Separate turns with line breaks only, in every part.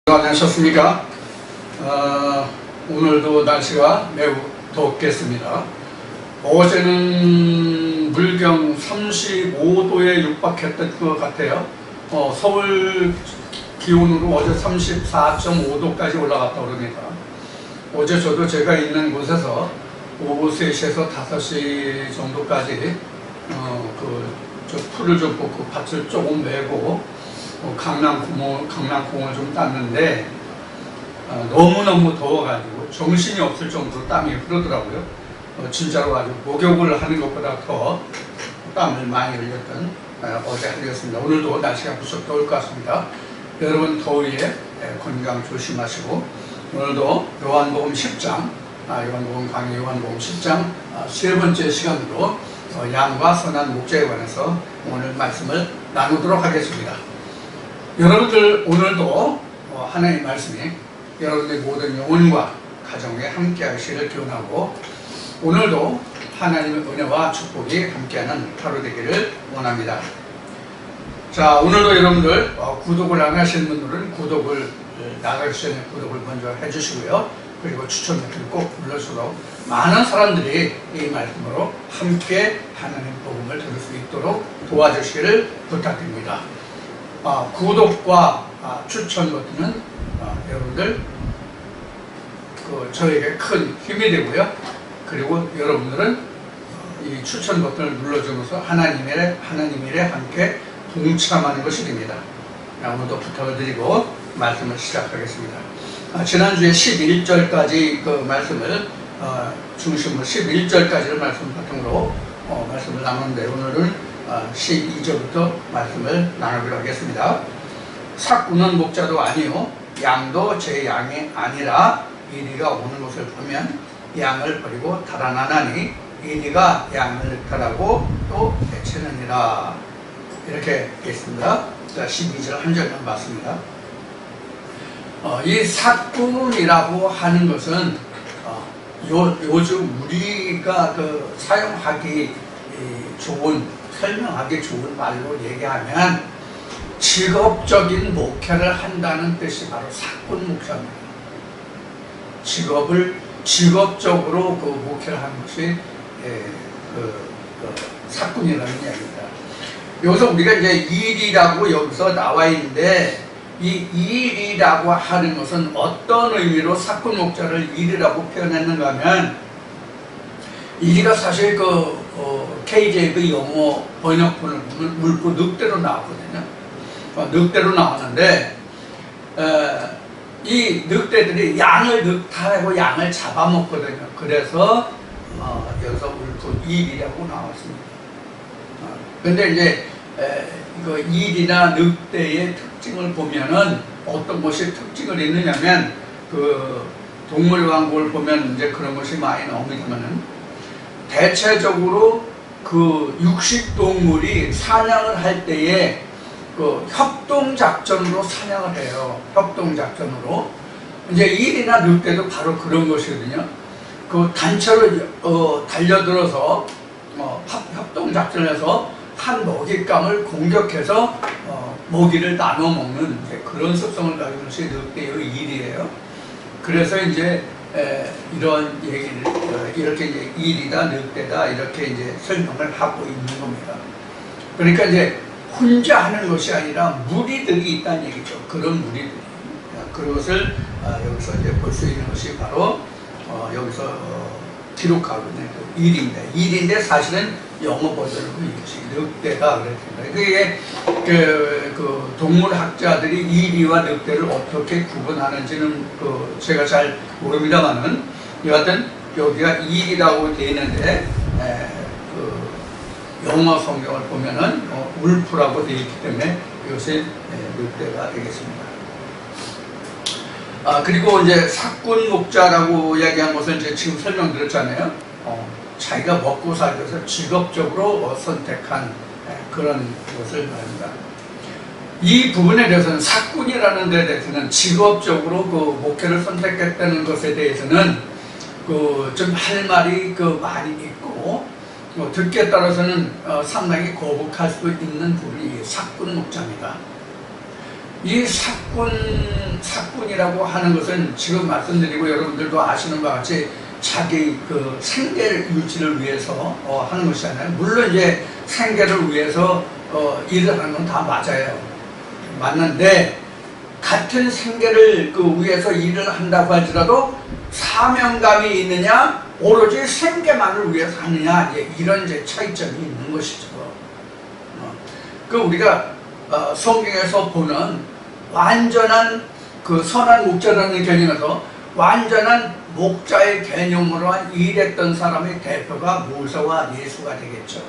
안녕하셨습니까? 오늘도 날씨가 매우 덥겠습니다. 어제는 물경 35도에 육박했던 것 같아요. 서울 기온으로 어제 34.5도까지 올라갔다고 그럽니다. 어제 저도 제가 있는 곳에서 오후 3시에서 5시 정도까지 저 풀을 좀 뽑고 밭을 조금 메고 강낭콩을 좀 땄는데 너무너무 더워가지고 정신이 없을 정도로 땀이 흐르더라고요. 진짜로 아주 목욕을 하는 것보다 더 땀을 많이 흘렸던 어제 하루였습니다. 오늘도 날씨가 무척 더울 것 같습니다. 여러분 더위에 건강 조심하시고, 오늘도 요한복음 10장, 요한복음 강의 요한복음 10장 세 번째 시간으로 양과 선한 목자에 관해서 오늘 말씀을 나누도록 하겠습니다. 여러분들 오늘도 하나님의 말씀이 여러분의 모든 영혼과 가정에 함께 하시기를 기원하고, 오늘도 하나님의 은혜와 축복이 함께하는 하루 되기를 원합니다. 자, 오늘도 여러분들 구독을 안 하시는 분들은 구독을 나가기 전에 구독을 먼저 해주시고요. 그리고 추천 버튼 꼭 눌러주도록 많은 사람들이 이 말씀으로 함께 하나님의 복음을 들을 수 있도록 도와주시기를 부탁드립니다. 구독과 추천 버튼은 여러분들 저에게 큰 힘이 되고요. 그리고 여러분들은 이 추천 버튼을 눌러주면서 하나님의 일에 함께 동참하는 것이 됩니다. 오늘도 부탁을 드리고 말씀을 시작하겠습니다. 지난주에 11절까지 그 말씀을 중심으로 11절까지를 말씀 바탕으로 말씀을 나눴는데, 오늘은 12절부터 말씀을 나누기로 하겠습니다. 삭구는 목자도 아니요 양도 제 양이 아니라 이리가 오는 것을 보면 양을 버리고 달아나나니 이리가 양을 득탈하고 또 해치느니라. 이렇게 있습니다. 자, 12절 한 절만 봤습니다. 이 삭군이라고 하는 것은 요즘 우리가 사용하기 좋은, 설명하기 좋은 말로 얘기하면 직업적인 목회를 한다는 뜻이 바로 삭군 목사입니다. 직업적으로 목회를 하는 것이 삭군이라는 이야기입니다. 여기서 우리가 이제 일이라고 여기서 나와 있는데, 이 일이라고 하는 것은 어떤 의미로 삭군 목자를 일이라고 표현했는가 하면, 일이가 사실 KJ 영어 번역본을 보면 물고 늑대로 나왔거든요. 늑대로 나왔는데, 이 늑대들이 양을 늑탈하고 양을 잡아먹거든요. 그래서 여기서 물고 일이라고 나왔습니다. 근데 이제 이거 일이나 늑대의 특징을 보면은 어떤 것이 특징을 있느냐면, 동물왕국을 보면 이제 그런 것이 많이 나옵니다만은, 대체적으로 육식 동물이 사냥을 할 때에 협동작전으로 사냥을 해요. 협동작전으로. 이제 일이나 늑대도 바로 그런 것이거든요. 단체로 달려들어서 협동작전을 해서 한 먹잇감을 공격해서 먹이를 나눠 먹는 그런 습성을 가지고 있는 늑대의 일이에요. 그래서 이제 이런 얘기를 이렇게 이제 일이다 늑대다 이렇게 이제 설명을 하고 있는 겁니다. 그러니까 이제 혼자 하는 것이 아니라 무리들이 있다는 얘기죠. 그런 무리들이. 그것을 여기서 이제 볼 수 있는 것이 바로 여기서 기록하고 있는 일입니다. 일인데 사실은 영어 버전으로 이것이 늑대다 그랬습니다. 그게 동물학자들이 일이와 늑대를 어떻게 구분하는지는 제가 잘 모릅니다만은, 여하튼 여기가 일이라고 되어 있는데 영어 성경을 보면은 울프라고 되어 있기 때문에 이것이 늑대가 되겠습니다. 그리고 이제 삭군 목자라고 이야기한 것을 이제 지금 설명드렸잖아요. 자기가 먹고 살기 위해서 직업적으로 선택한 그런 것을 말합니다. 이 부분에 대해서는, 삭군이라는 데 대해서는 직업적으로 목회를 선택했다는 것에 대해서는 좀 할 말이 많이 있고, 듣기에 따라서는 상당히 거북할 수 있는 부분이 삭군 목자입니다. 이 사꾼이라고 하는 것은 지금 말씀드리고 여러분들도 아시는 바와 같이 자기 그 생계를 유지를 위해서 하는 것이잖아요. 물론 이제 생계를 위해서 일을 하는 건 다 맞아요. 맞는데 같은 생계를 위해서 일을 한다고 할지라도 사명감이 있느냐, 오로지 생계만을 위해서 하느냐, 이런 이제 차이점이 있는 것이죠. 우리가 성경에서 보는 완전한 선한 목자라는 개념에서 완전한 목자의 개념으로 일했던 사람의 대표가 모세와 예수가 되겠죠.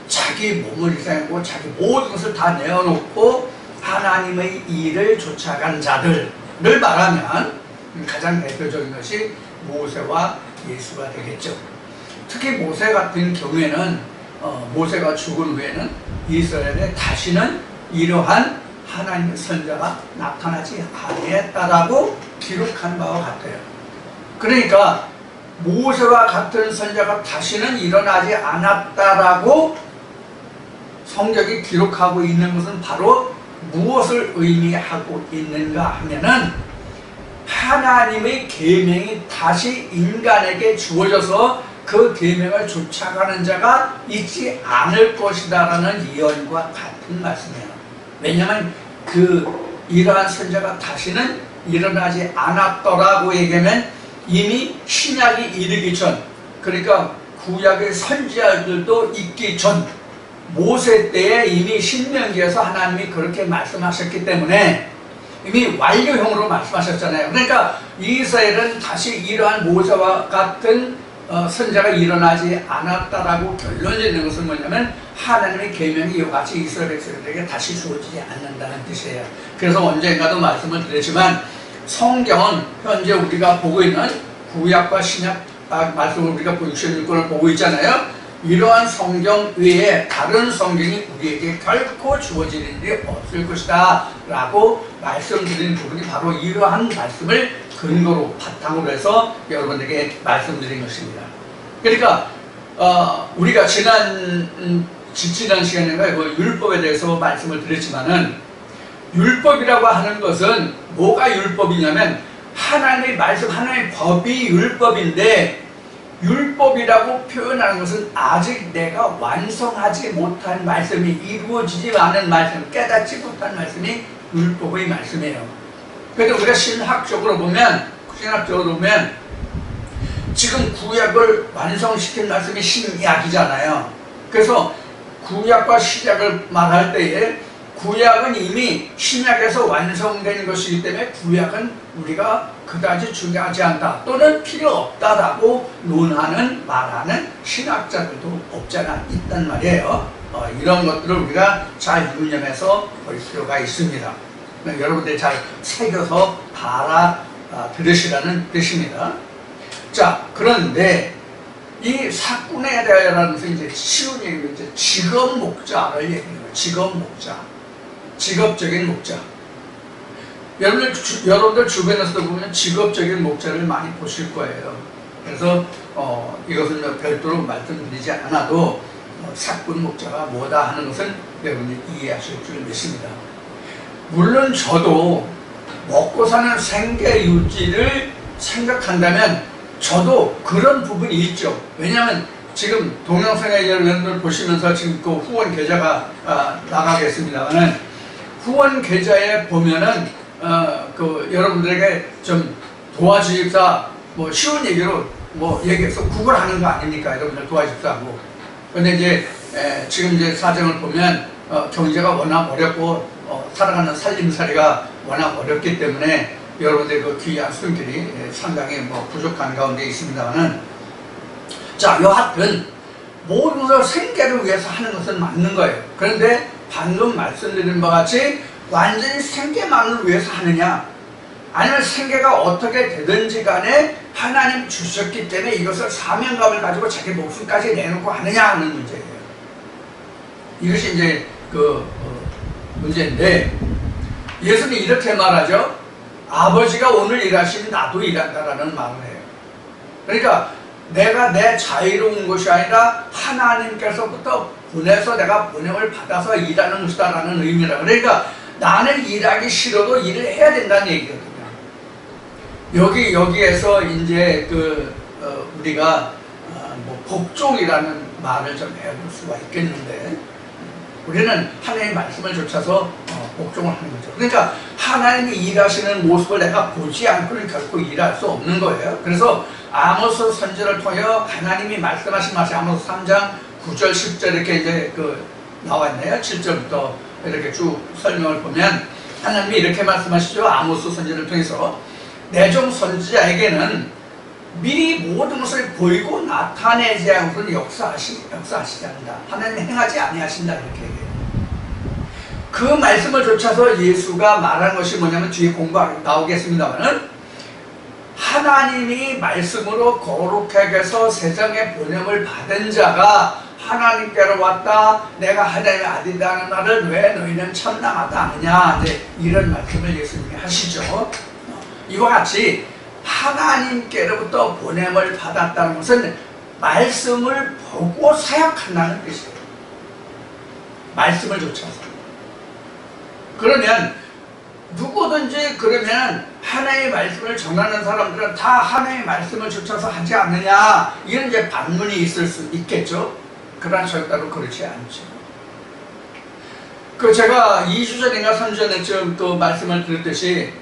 자기 몸을 희생하고 자기 모든 것을 다 내어놓고 하나님의 일을 쫓아간 자들을 말하면 가장 대표적인 것이 모세와 예수가 되겠죠. 특히 모세 같은 경우에는 모세가 죽은 후에는 이스라엘에 다시는 이러한 하나님의 선자가 나타나지 아니했다라고 기록한 바와 같아요. 그러니까 모세와 같은 선자가 다시는 일어나지 않았다라고 성경이 기록하고 있는 것은 바로 무엇을 의미하고 있는가 하면은 하나님의 계명이 다시 인간에게 주어져서 그 계명을 쫓아가는 자가 있지 않을 것이다라는 예언과 같은 말씀이에요. 왜냐하면 이러한 선자가 다시는 일어나지 않았더라고 얘기하면 이미 신약이 이르기 전, 그러니까 구약의 선지자들도 있기 전 모세 때에 이미 신명기에서 하나님이 그렇게 말씀하셨기 때문에 이미 완료형으로 말씀하셨잖아요. 그러니까 이스라엘은 다시 이러한 모세와 같은 선자가 일어나지 않았다라고 결론짓는 것은 뭐냐면 하나님의 계명이 이와 같이 이스라엘 백성들에게 다시 주어지지 않는다는 뜻이에요. 그래서 언젠가도 말씀을 드렸지만 성경은 현재 우리가 보고 있는 구약과 신약 말씀을 우리가 66권을 보고 있잖아요. 이러한 성경 외에 다른 성경이 우리에게 결코 주어지는 일이 없을 것이다 라고 말씀드린 부분이 바로 이러한 말씀을 근거로 바탕으로 해서 여러분에게 말씀드린 것입니다. 그러니까 우리가 지난 시간인가요? 율법에 대해서 말씀을 드렸지만은 율법이라고 하는 것은 뭐가 율법이냐면 하나님의 말씀, 하나님의 법이 율법인데 율법이라고 표현하는 것은 아직 내가 완성하지 못한 말씀이 이루어지지 않은 말씀, 깨닫지 못한 말씀이 율법의 말씀이에요. 그래서 우리가 신학적으로 보면 지금 구약을 완성시킨 말씀이 신약이잖아요. 그래서 구약과 신약을 말할 때에 구약은 이미 신약에서 완성된 것이기 때문에 구약은 우리가 그다지 중요하지 않다 또는 필요 없다라고 말하는 신학자들도 없잖아 있단 말이에요. 이런 것들을 우리가 잘 유념해서 볼 필요가 있습니다. 여러분들이 잘 새겨서 들으시라는 뜻입니다. 자, 그런데 이 사꾼에 대하여라는 것은 이제 쉬운 얘기로 이제 직업 목자를 얘기해요. 직업 목자, 직업적인 목자. 여러분들 주변에서도 보면 직업적인 목자를 많이 보실 거예요. 그래서 이것은 별도로 말씀드리지 않아도 사꾼 목자가 뭐다 하는 것은 여러분이 이해하실 줄 믿습니다. 물론 저도 먹고 사는 생계 유지를 생각한다면 저도 그런 부분이 있죠. 왜냐하면 지금 동영상에 여러분들 보시면서 지금 그 후원 계좌가 나가겠습니다만은 후원 계좌에 보면은 여러분들에게 좀 도와주십사 쉬운 얘기로 얘기해서 구걸하는 거 아닙니까? 여러분들 도와주십사고. 근데 이제 지금 이제 사정을 보면 경제가 워낙 어렵고 살아가는 살림살이가 워낙 어렵기 때문에 여러분들 그 귀한 손길이 상당히 부족한 가운데 있습니다만은 자, 여하튼 모든 것을 생계를 위해서 하는 것은 맞는 거예요. 그런데 방금 말씀드린 바와 같이 완전히 생계만을 위해서 하느냐 아니면 생계가 어떻게 되든지 간에 하나님 주셨기 때문에 이것을 사명감을 가지고 자기 목숨까지 내놓고 하느냐 하는 문제예요. 이것이 이제 문제인데 예수님이 이렇게 말하죠. 아버지가 오늘 일하시니 나도 일한다라는 말을 해요. 그러니까 내가 내 자유로운 것이 아니라 하나님께서부터 보내서 내가 보냄을 받아서 일하는 것이다라는 의미라. 그러니까 나는 일하기 싫어도 일을 해야 된다는 얘기거든요. 여기에서 이제 우리가 뭐 복종이라는 말을 좀 해볼 수가 있겠는데, 우리는 하나님의 말씀을 좇아서 복종을 하는 거죠. 그러니까 하나님이 일하시는 모습을 내가 보지 않고는 결코 일할 수 없는 거예요. 그래서 아모스 선지를 통해 하나님이 말씀하신 말이 아모스 3장 9절 10절 이렇게 이제 나와 있네요. 7절부터 이렇게 쭉 설명을 보면 하나님이 이렇게 말씀하시죠. 아모스 선지를 통해서 내 종 선지자에게는 미리 모든 것을 보이고 나타내지 않고는 역사하시지 않는다. 하나님이 행하지 아니하신다. 이렇게 얘기해요. 그 말씀을 좇아서 예수가 말한 것이 뭐냐면 뒤에 나오겠습니다만은, 하나님이 말씀으로 거룩하게 해서 세상에 보냄을 받은 자가 하나님께로 왔다. 내가 하나님의 아들이라는 말을 왜 너희는 참남하다 하느냐. 이제 이런 말씀을 예수님이 하시죠. 이와 같이 하나님께로부터 보냄을 받았다는 것은 말씀을 보고 사역한다는 뜻이에요. 말씀을 좇아서. 그러면 누구든지 그러면 하나님의 말씀을 전하는 사람들은 다 하나님의 말씀을 좇아서 하지 않느냐, 이런 이제 반문이 있을 수 있겠죠. 그러나 절대로 그렇지 않죠. 제가 2주 전인가 3주 전에쯤 말씀을 드렸듯이,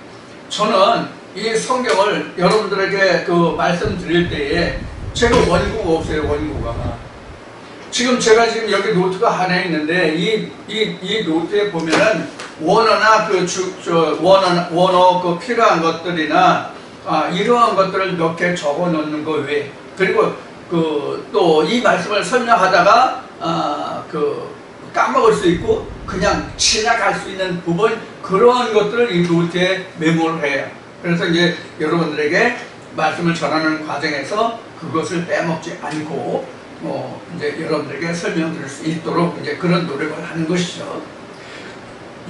저는 이 성경을 여러분들에게 말씀드릴 때에 제가 원고가 없어요. 원고가. 지금 제가 여기 노트가 하나 있는데, 이 노트에 보면은 원어나 원어 필요한 것들이나 이러한 것들을 몇 개 적어 놓는 거 외에, 그리고 또 이 말씀을 설명하다가 까먹을 수 있고 그냥 지나갈 수 있는 부분, 그런 것들을 이 노트에 메모를 해요. 그래서 이제 여러분들에게 말씀을 전하는 과정에서 그것을 빼먹지 않고 이제 여러분들에게 설명드릴 수 있도록 이제 그런 노력을 하는 것이죠.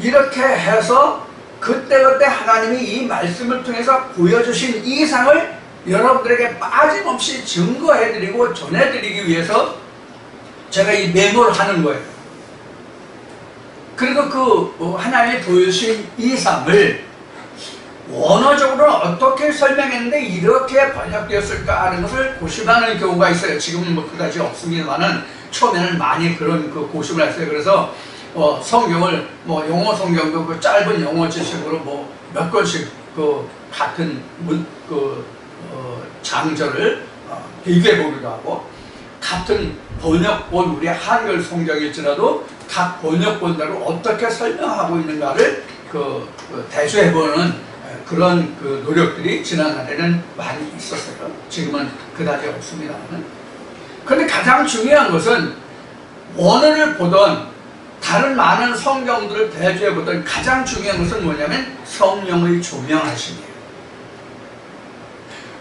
이렇게 해서 그때그때 하나님이 이 말씀을 통해서 보여주신 이상을 여러분들에게 빠짐없이 증거해드리고 전해드리기 위해서 제가 이 메모를 하는 거예요. 그리고 하나님이 보여주신 이상을 원어적으로 어떻게 설명했는데 이렇게 번역되었을까 하는 것을 고심하는 경우가 있어요. 지금은 그다지 없습니다만은 처음에는 많이 그런 고심을 했어요. 그래서 성경을 영어 성경도 짧은 영어 지식으로 몇 권씩 같은 장절을 비교해 보기도 하고, 같은 번역본, 우리 한글 성경일지라도 각 번역본대로 어떻게 설명하고 있는가를 대조해보는 그런 노력들이 지난날에는 많이 있었어요. 지금은 그다지 없습니다만. 그런데 가장 중요한 것은 원어를 보던 다른 많은 성경들을 대조해보던 가장 중요한 것은 뭐냐면 성령의 조명하심이에요.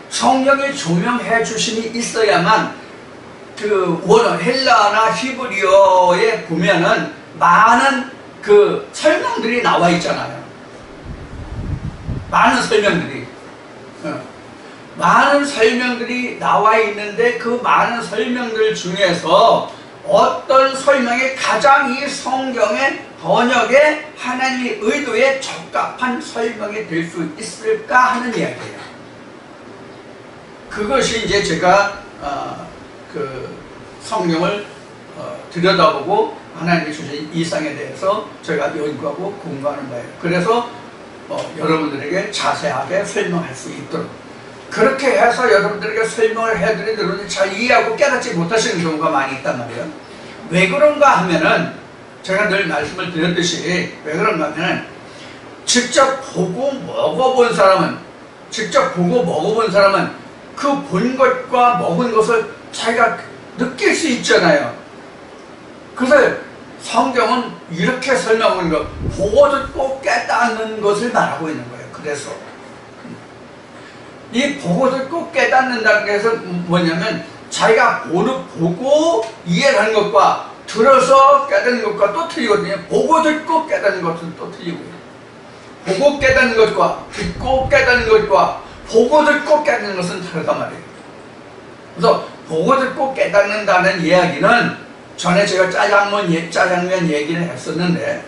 성령의 조명해 주심이 있어야만 원어 헬라나 히브리어에 보면은 많은 설명들이 나와 있잖아요. 많은 설명들이 나와 있는데, 그 많은 설명들 중에서 어떤 설명이 가장 이 성경의 번역에 하나님의 의도에 적합한 설명이 될 수 있을까 하는 이야기예요. 그것이 이제 제가 성경을 들여다보고 하나님이 주신 이상에 대해서 저희가 연구하고 공부하는 거예요. 그래서 여러분들에게 자세하게 설명할 수 있도록, 그렇게 해서 여러분들에게 설명을 해드리더니 잘 이해하고 깨닫지 못하시는 경우가 많이 있단 말이에요. 왜 그런가 하면은, 제가 늘 말씀을 드렸듯이 왜 그런가 하면은, 직접 보고 먹어본 사람은 그 본 것과 먹은 것을 자기가 느낄 수 있잖아요. 그래서 성경은 이렇게 설명하는 거, 보고 듣고 깨닫는 것을 말하고 있는 거예요. 그래서 이 보고 듣고 깨닫는다는 것은 뭐냐면, 자기가 보고 이해하는 것과 들어서 깨닫는 것과 또 틀리거든요. 보고 듣고 깨닫는 것은 또 틀리고요. 보고 깨닫는 것과 듣고 깨닫는 것과 보고 듣고 깨닫는 것은 다르단 말이에요. 그래서 보고 듣고 깨닫는다는 이야기는 전에 제가 짜장면 얘기를 했었는데,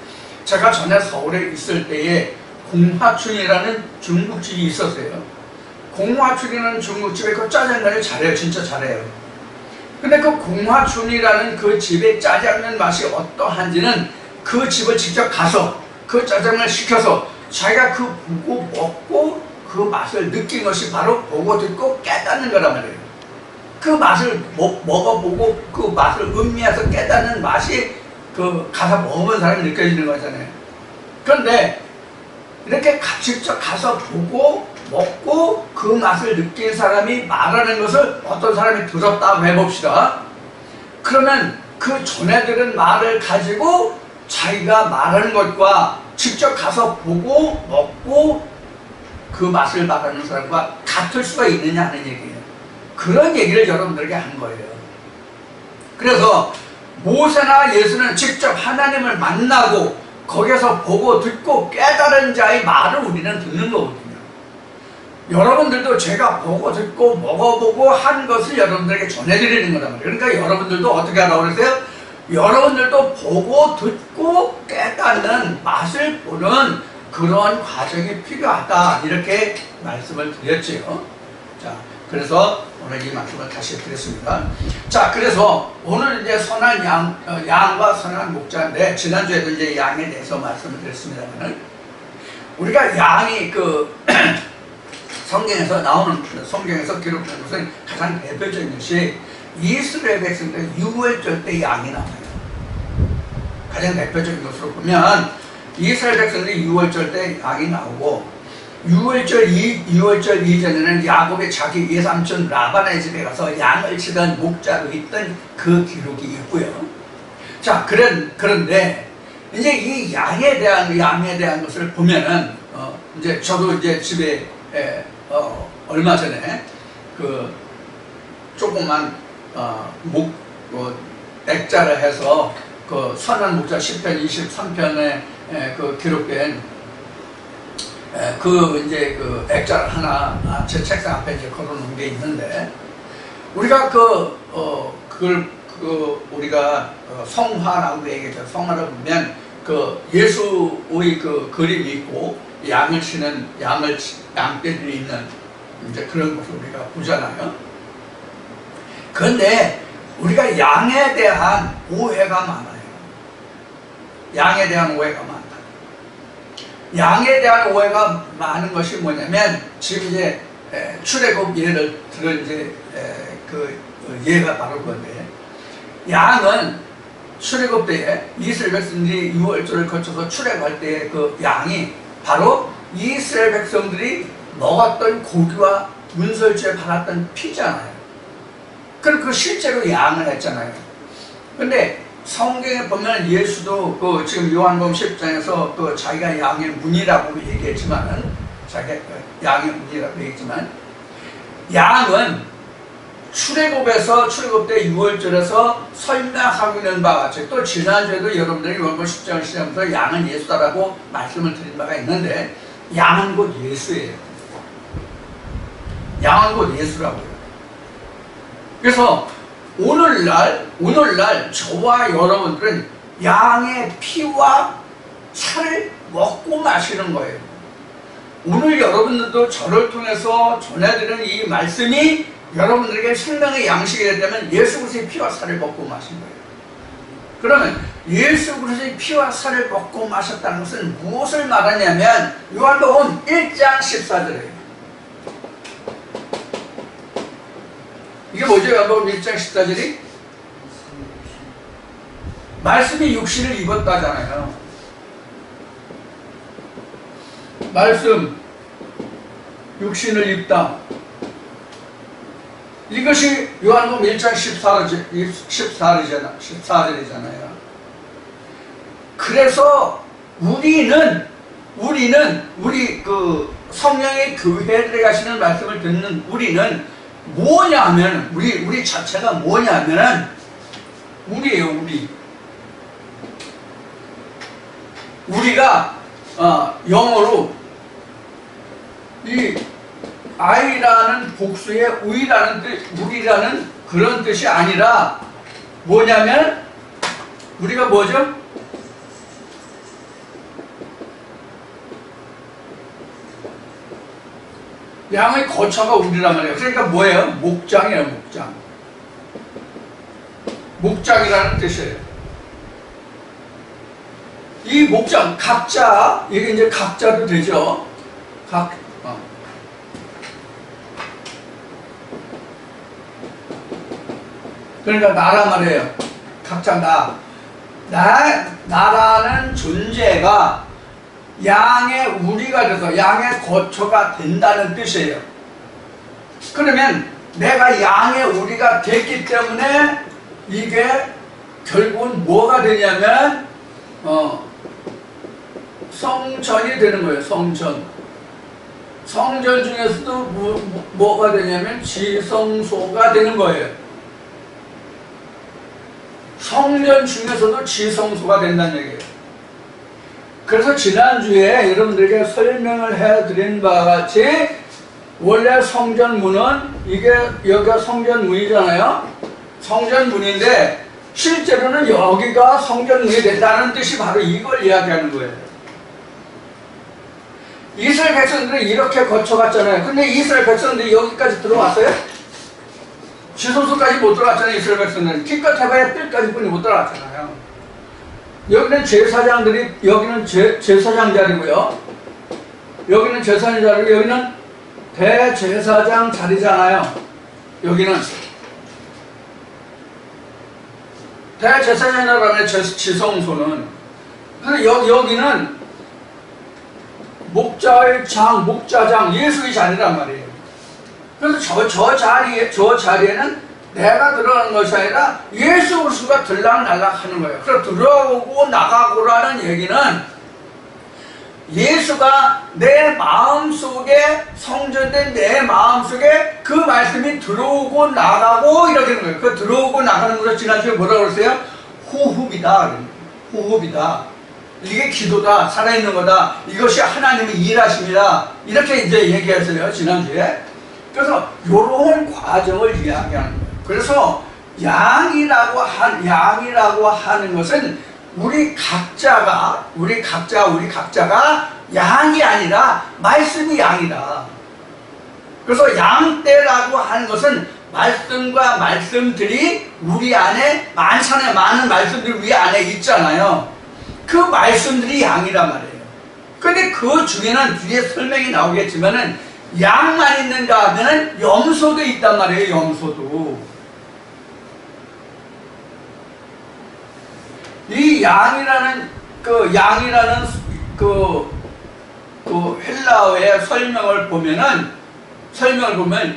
제가 전에 서울에 있을 때에 공화춘이라는 중국집이 있었어요. 공화춘이라는 중국집에 그 짜장면을 잘해요. 진짜 잘해요. 근데 그 공화춘이라는 그 집의 짜장면 맛이 어떠한지는 그 집을 직접 가서 그 짜장면을 시켜서 자기가 그 보고 먹고 그 맛을 느낀 것이 바로 보고 듣고 깨닫는 거란 말이에요. 그 맛을 먹어보고 그 맛을 음미해서 깨닫는 맛이 그 가서 먹은 사람이 느껴지는 거잖아요. 그런데 이렇게 직접 가서 보고 먹고 그 맛을 느낀 사람이 말하는 것을 어떤 사람이 들었다고 해봅시다. 그러면 그 전에 들은 말을 가지고 자기가 말하는 것과 직접 가서 보고 먹고 그 맛을 말하는 사람과 같을 수가 있느냐 하는 얘기예요. 그런 얘기를 여러분들에게 한 거예요. 그래서 모세나 예수는 직접 하나님을 만나고 거기서 보고 듣고 깨달은 자의 말을 우리는 듣는 거거든요. 여러분들도 제가 보고 듣고 먹어보고 한 것을 여러분들에게 전해드리는 거란 말이에요. 그러니까 여러분들도 어떻게 하라고 그러세요? 여러분들도 보고 듣고 깨닫는 맛을 보는 그런 과정이 필요하다, 이렇게 말씀을 드렸지요. 자, 그래서 오늘 이 말씀을 다시 드렸습니다. 자, 그래서 오늘 이제 선한 양과 선한 목자인데, 지난주에도 이제 양에 대해서 말씀을 드렸습니다만, 우리가 양이 성경에서 나오는, 성경에서 기록된 것은 가장 대표적인 것이 이스라엘 백성들 유월절 때 양이 나와요. 가장 대표적인 것으로 보면 이스라엘 백성들이 유월절 때 양이 나오고, 유월절 이전에는 야곱이 자기 외삼촌 라반의 집에 가서 양을 치던 목자로 있던 그 기록이 있고요. 자, 그런데 이제 이 양에 대한 것을 보면은 이제 저도 이제 집에 얼마 전에 그 조그만 액자를 해서 그 선한 목자 10편 23편에 그 기록된 그 이제 그 액자를 하나 제 책상 앞에 이제 걸어놓은 게 있는데, 우리가 우리가 성화라고 얘기했죠. 성화를 보면 그 예수의 그 그림이 있고 양떼들이 있는 이제 그런 것을 우리가 보잖아요. 그런데 우리가 양에 대한 오해가 많아요. 양에 대한 오해가 많다. 양에 대한 오해가 많은 것이 뭐냐면, 지금 이제 출애굽 예를 들어 이제 그 예가 바로 그건데, 양은 출애굽 때에 이스라엘 백성들이 유월절을 거쳐서 출애굽할 때의 그 양이 바로 이스라엘 백성들이 먹었던 고기와 문설주에 발랐던 피잖아요. 그럼 그 실제로 양을 했잖아요. 근데 성경에 보면 예수도 그 지금 요한복음 10장에서 그 자기가 양의 문이라고 얘기했지만은, 자기가 양의 문이라고 얘기했지만, 양은 출애굽 때 유월절에서 설명하고 있는 바와 같이, 또 지난주에도 여러분들이 요한복음 10장을 시작하면서 양은 예수다라고 말씀을 드린 바가 있는데, 양은 곧 예수예요. 양은 곧 예수라고요. 그래서 오늘날 저와 여러분들은 양의 피와 살을 먹고 마시는 거예요. 오늘 여러분들도 저를 통해서 전해드리는 이 말씀이 여러분들에게 생명의 양식이 되면 예수 그리스도의 피와 살을 먹고 마신 거예요. 그러면 예수 그리스도의 피와 살을 먹고 마셨다는 것은 무엇을 말하냐면, 요한복음 1장 14절이에요. 이게 뭐죠? 요한복음 1장 14절이? 말씀이 육신을 입었다잖아요. 말씀 육신을 입다. 이것이 요한복음 1장 14절이잖아요. 그래서 우리 그 성령의 교회들에 가시는 말씀을 듣는 우리는 뭐냐면, 우리 자체가 뭐냐면은 우리예요. 우리가 영어로 이 I라는 복수의 우리라는 그런 뜻이 아니라 뭐냐면, 우리가 뭐죠? 양의 거처가 우리란 말이에요. 그러니까 뭐예요? 목장이에요, 목장. 목장이라는 뜻이에요. 이 목장, 각자, 이게 이제 각자도 되죠. 그러니까 나라 말이에요. 각자 나라는 존재가 양의 우리가 돼서 양의 거처가 된다는 뜻이에요. 그러면 내가 양의 우리가 됐기 때문에 이게 결국은 뭐가 되냐면 성전이 되는 거예요. 성전 중에서도 뭐가 되냐면 지성소가 되는 거예요. 성전 중에서도 지성소가 된다는 얘기예요. 그래서 지난주에 여러분들에게 설명을 해드린 바와 같이 원래 성전문은 여기가 성전문이잖아요. 성전문인데 실제로는 여기가 성전문이 된다는 뜻이 바로 이걸 이야기하는 거예요. 이스라엘 백성들이 이렇게 거쳐갔잖아요. 근데 이스라엘 백성들이 여기까지 들어왔어요? 지성소까지 못 들어갔잖아요. 이스라엘 백성들은 기껏 해봐야 뜰까지 뿐이 못 들어갔잖아요. 여기는 제사장들이, 여기는 제사장 자리고요. 여기는 제사장 자리고, 여기는 대제사장 자리잖아요. 여기는 대제사장이라고 하면 지성소는. 근데 여기는 목자장, 예수의 자리란 말이에요. 그래서 저 자리에는 내가 들어가는 것이 아니라 예수 그리스도가 들락날락 하는 거예요. 그래서 들어오고 나가고라는 얘기는 예수가 내 마음속에 성전된 내 마음속에 그 말씀이 들어오고 나가고 이렇게 되는 거예요. 그 들어오고 나가는 것을 지난주에 뭐라고 그랬어요? 호흡이다. 호흡이다. 이게 기도다. 살아있는 거다. 이것이 하나님의 일하십니다. 이렇게 이제 얘기했어요. 지난주에. 그래서 이런 과정을 이야기하는 거예요. 그래서 양이라고 하는 것은 우리 각자가 양이 아니라 말씀이 양이다. 그래서 양떼라고 하는 것은 말씀과 말씀들이 우리 안에 많은 말씀들이 우리 안에 있잖아요. 그 말씀들이 양이란 말이에요. 근데 그 중에는 뒤에 설명이 나오겠지만은 양만 있는가 하면은 염소도 있단 말이에요. 염소도. 이 양이라는 헬라어의 설명을 보면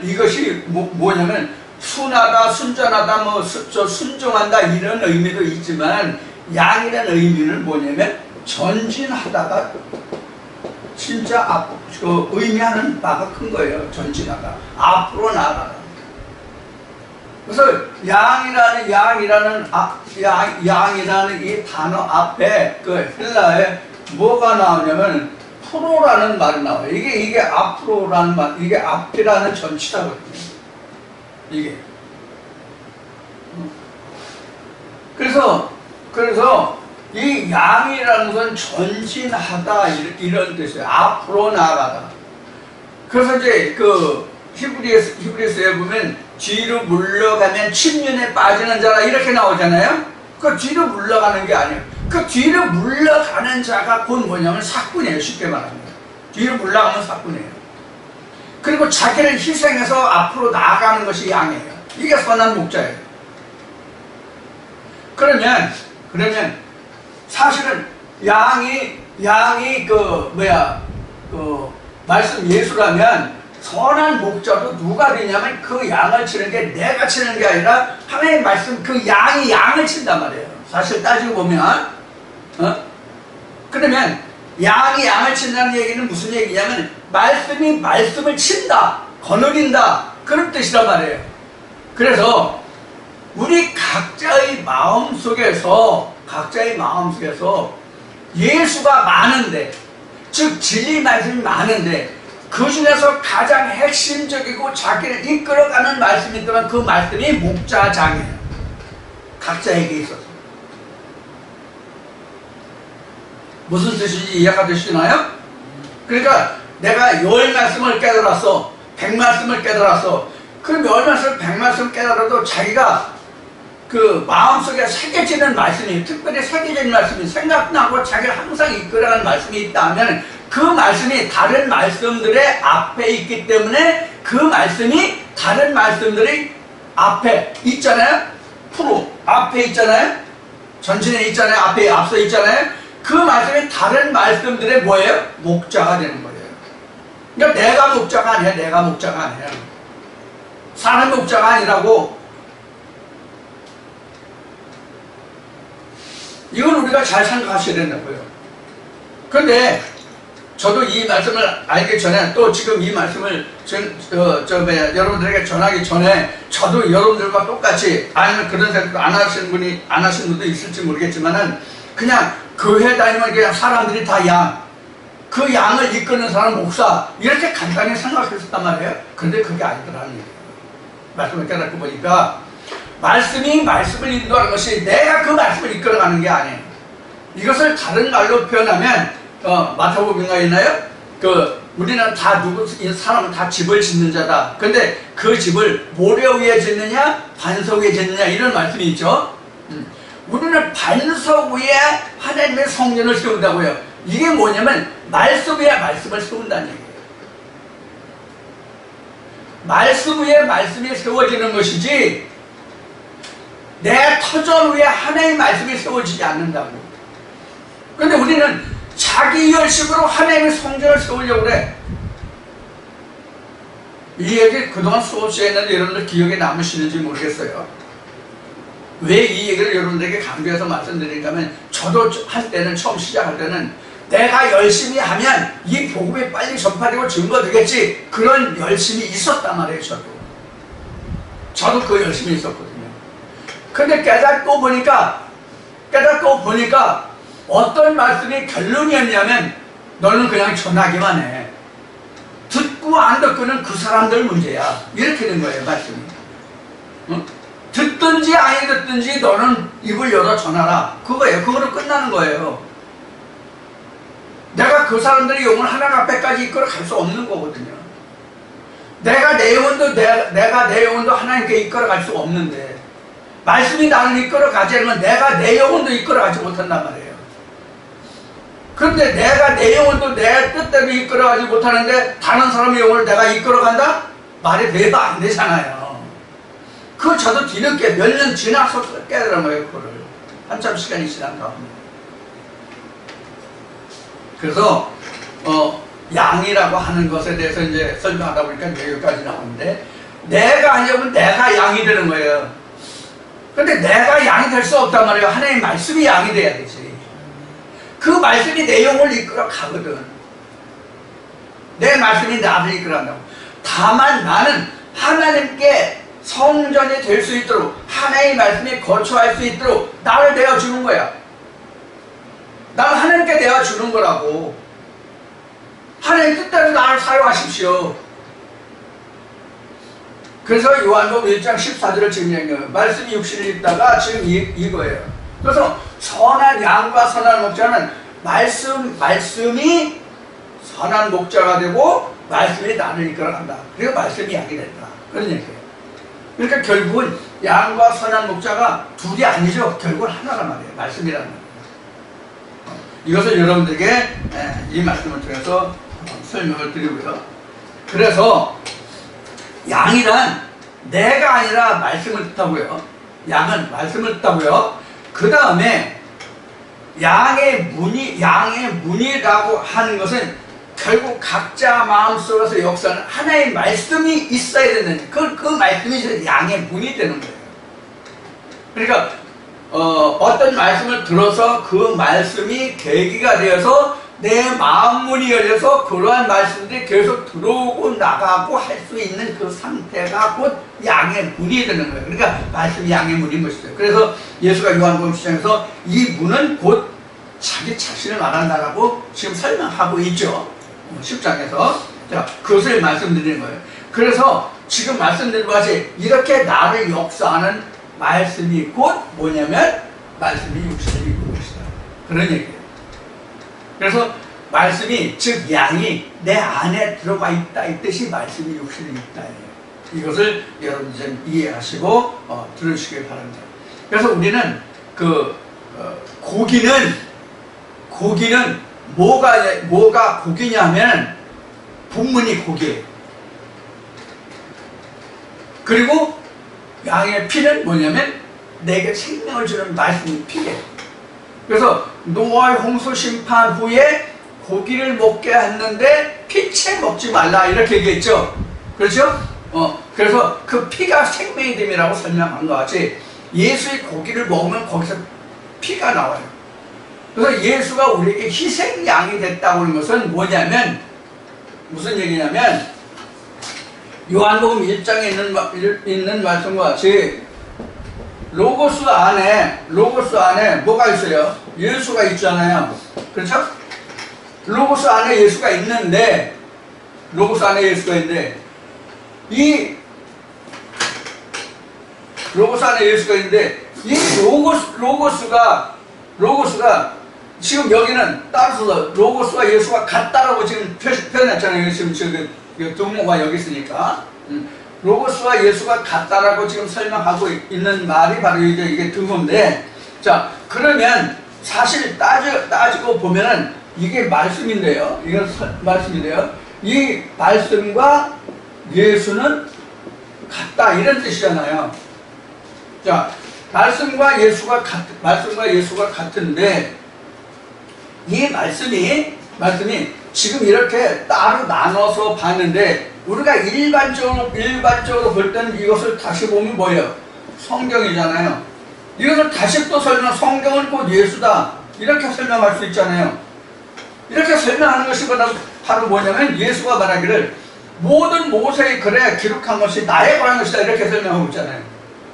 이것이 뭐냐면 순하다, 순전하다, 순종한다 이런 의미도 있지만 양이라는 의미는 뭐냐면 전진하다가 진짜 의미하는 바가 큰 거예요. 전진하다, 앞으로 나아가다. 그래서 양이라는 이 단어 앞에 그 헬라에 뭐가 나오냐면 프로라는 말이 나와요. 이게 앞으로라는 말, 이게 앞이라는 전치사거든요. 이게. 그래서 이 양이라는 건 전진하다 이런 뜻이에요. 앞으로 나아가다. 그래서 이제 그 히브리서에 보면 뒤로 물러가면 침륜에 빠지는 자라 이렇게 나오잖아요. 그 뒤로 물러가는 게 아니에요. 그 뒤로 물러가는 자가 곧 뭐냐면 사꾼이에요. 쉽게 말합니다. 뒤로 물러가면 사꾼이에요. 그리고 자기를 희생해서 앞으로 나아가는 것이 양이에요. 이게 선한 목자예요. 그러면 사실은 양이 말씀 예수라면 선한 목자도 누가 되냐면 그 양을 치는 게 내가 치는 게 아니라 하나님의 말씀 그 양이 양을 친단 말이에요. 사실 따지고 보면 그러면 양이 양을 친다는 얘기는 무슨 얘기냐면 말씀이 말씀을 친다, 거느린다 그런 뜻이란 말이에요. 그래서 우리 각자의 마음속에서 예수가 많은데, 즉 진리 말씀이 많은데 그 중에서 가장 핵심적이고 자기를 이끌어가는 말씀이 있다면 그 말씀이 목자장이에요. 각자에게 있어서. 무슨 뜻인지 이해가 되시나요? 그러니까 내가 열 말씀을 깨달았어. 백말씀을 깨달았어. 그 백말씀 깨달아도 자기가 그 마음속에 새겨지는 말씀이, 특별히 새겨지는 말씀이 생각나고 자기가 항상 이끌어가는 말씀이 있다면 그 말씀이 다른 말씀들의 앞에 있기 때문에 그 말씀이 다른 말씀들이 앞에 있잖아요. 프로 앞에 있잖아요. 전진에 있잖아요. 앞에 앞서 있잖아요. 그 말씀이 다른 말씀들의 뭐예요? 목자가 되는 거예요. 그러니까 내가 목자가 아니야. 내가 목자가 아니야. 사람 목자가 아니라고. 이건 우리가 잘 생각하셔야 된다고요. 그런데 저도 이 말씀을 알기 전에 또 지금 이 말씀을 여러분들에게 전하기 전에 저도 여러분들과 똑같이 아니면 그런 생각도 안 하시는 분도 있을지 모르겠지만은 그냥 교회 다니면 그냥 사람들이 다 양, 그 양을 이끄는 사람 목사 이렇게 간단히 생각했었단 말이에요. 그런데 그게 아니더라는 얘기예요. 말씀을 깨닫고 보니까 말씀을 인도하는 것이 내가 그 말씀을 이끌어가는 게 아니에요. 이것을 다른 말로 표현하면 마태복음에 있나요? 우리는 다 사람은 다 집을 짓는 자다. 근데 그 집을 모래 위에 짓느냐 반석 위에 짓느냐 이런 말씀이 있죠. 우리는 반석 위에 하나님의 성전을 세운다고요. 이게 뭐냐면 말씀 위에 말씀을 세운다는 얘기예요. 말씀 위에 말씀이 세워지는 것이지 내 터전 위에 하나님의 말씀이 세워지지 않는다고. 그런데 우리는 자기 열심으로 하나님의 성전을 세우려고 그래. 이 얘기 그동안 수없이 했는데 여러분들 기억에 남으시는지 모르겠어요. 왜 이 얘기를 여러분들에게 강조해서 말씀드리는가 하면 저도 할 때는 처음 시작할 때는 내가 열심히 하면 이 복음이 빨리 전파되고 증거되겠지 그런 열심이 있었단 말이에요. 저도 그 열심이 있었거든요. 근데 깨닫고 보니까 어떤 말씀이 결론이었냐면 너는 그냥 전하기만 해. 듣고 안 듣고는 그 사람들 문제야. 이렇게 된 거예요, 말씀이. 응? 듣든지 아니 듣든지 너는 입을 열어 전하라. 그거예요. 그거로 끝나는 거예요. 내가 그 사람들의 영혼 하나님 앞에까지 이끌어 갈 수 없는 거거든요. 내가 내 영혼도 하나님께 이끌어 갈 수 없는데 말씀이 나를 이끌어 가지 않으면 내가 내 영혼도 이끌어 가지 못한단 말이에요. 그런데 내가 내 영혼도 내 뜻대로 이끌어가지 못하는데 다른 사람의 영혼을 내가 이끌어간다? 말이 배도 안 되잖아요. 그걸 저도 뒤늦게 몇 년 지나서 깨달은 거예요. 그거를 한참 시간이 지난 다음에. 그래서 양이라고 하는 것에 대해서 이제 설명하다 보니까 여기까지 나오는데 내가 아니면 내가 양이 되는 거예요. 근데 내가 양이 될 수 없단 말이에요. 하나님의 말씀이 양이 돼야 되지. 그 말씀이 내 영혼을 이끌어 가거든. 내 말씀이 나를 이끌어간다고. 다만 나는 하나님께 성전이 될 수 있도록 하나님의 말씀이 거처할 수 있도록 나를 내어주는 거야. 나는 하나님께 내어주는 거라고. 하나님 뜻대로 나를 사용하십시오. 그래서 요한복음 1장 14절을 지금 얘기해요. 말씀이 육신을 입다가 지금 이거예요. 그래서 선한 양과 선한 목자는 말씀이 선한 목자가 되고 말씀이 나를 이끌어간다. 그리고 말씀이 양이 된다. 그런 얘기예요. 그러니까 결국은 양과 선한 목자가 둘이 아니죠. 결국은 하나란 말이에요. 말씀이라는 말이에요. 이것을 여러분들에게 이 말씀을 통해서 설명을 드리고요. 그래서 양이란 내가 아니라 말씀을 뜻하고요. 양은 말씀을 뜻하고요. 그 다음에 양의 문이라고 하는 것은 결국 각자 마음속에서 역사하는 하나의 말씀이 있어야 되는 그 말씀이 양의 문이 되는 거예요. 그러니까 어떤 말씀을 들어서 그 말씀이 계기가 되어서 내 마음 문이 열려서 그러한 말씀들이 계속 들어오고 나가고 할 수 있는 그 상태가 곧 양의 문이 되는 거예요. 그러니까 말씀이 양의 문인 것이죠. 그래서 예수가 요한복음 10장에서 이 문은 곧 자기 자신을 말한다라고 지금 설명하고 있죠. 10장에서. 자, 그것을 말씀드리는 거예요. 그래서 지금 말씀드린 것이 이렇게 나를 역사하는 말씀이 곧 뭐냐면 말씀이 육신을 입은 것이다. 그런 얘기예요. 그래서 말씀이 즉 양이 내 안에 들어가 있다 이 뜻이 말씀이 육신에 있다예요. 이것을 여러분 좀 이해하시고 들으시길 바랍니다. 그래서 우리는 고기는 뭐가 고기냐면 분문이 고기예요. 그리고 양의 피는 뭐냐면 내게 생명을 주는 말씀이 피예요. 그래서 노아의 홍수 심판 후에 고기를 먹게 했는데 피채 먹지 말라 이렇게 얘기했죠. 그렇죠? 그래서 그 피가 생명이 됨이라고 설명한 것 같이 예수의 고기를 먹으면 거기서 피가 나와요. 그래서 예수가 우리에게 희생양이 됐다고 하는 것은 뭐냐면 무슨 얘기냐면 요한복음 1장에 있는 말씀과 같이 로고스 안에 뭐가 있어요? 예수가 있잖아요. 그렇죠? 로고스 안에 예수가 있는데 이 로고스가 지금 여기는 따라서 로고스와 예수가 같다라고 지금 표현했잖아요. 지금 등모가 여기 있으니까 로고스와 예수가 같다라고 지금 설명하고 있는 말이 바로 이게 등호인데, 자 그러면 사실 따지고 보면은 이게 말씀인데요. 이 말씀과 예수는 같다 이런 뜻이잖아요. 자 말씀과 예수가 같은데 이 말씀이 지금 이렇게 따로 나눠서 봤는데 우리가 일반적으로 볼 때는 이것을 다시 보면 뭐예요? 성경이잖아요. 이것을 다시 또 성경은 곧 예수다 이렇게 설명할 수 있잖아요. 이렇게 설명하는 것이 바로 뭐냐면 예수가 말하기를 모든 모세의 글에 기록한 것이 나에 관한 것이다 이렇게 설명하고 있잖아요.